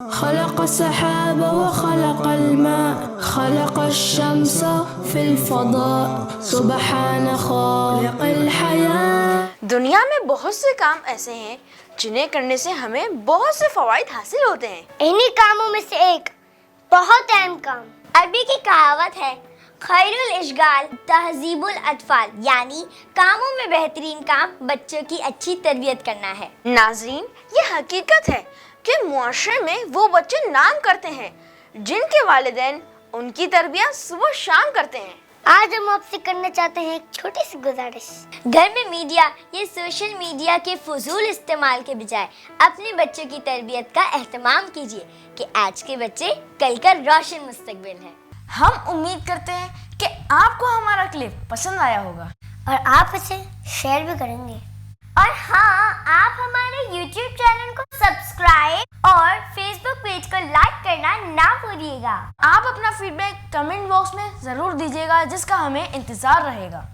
خلق السحاب وخلق الماء خلق الشمس في الفضاء سبحان خالق الحياة۔ دنیا میں بہت سے کام ایسے ہیں جنہیں کرنے سے ہمیں بہت سے فوائد حاصل ہوتے ہیں۔ انہی کاموں میں سے ایک بہت اہم کام، عربی کی کہاوت ہے خیر الاشغال تہذیب الاطفال، یعنی کاموں میں بہترین کام بچوں کی اچھی تربیت کرنا ہے۔ ناظرین، یہ حقیقت ہے کہ معاشرے میں وہ بچے نام کرتے ہیں جن کے والدین ان کی تربیت صبح شام کرتے ہیں۔ آج ہم آپ سے کرنا چاہتے ہیں ایک چھوٹی سی گزارش۔ گھر میں میڈیا یا سوشل میڈیا کے فضول استعمال کے بجائے اپنے بچوں کی تربیت کا اہتمام کیجیے کہ آج کے بچے کل کا روشن مستقبل ہے۔ ہم امید کرتے ہیں کہ آپ کو ہمارا کلپ پسند آیا ہوگا اور آپ اسے شیئر بھی کریں گے، اور ہاں، آپ ہمارے یوٹیوب چینل کو سبسکرائب اور فیس بک پیج کو لائک کرنا نہ بھولیے گا۔ آپ اپنا فیڈ بیک کمنٹ باکس میں ضرور دیجیے گا، جس کا ہمیں انتظار رہے گا۔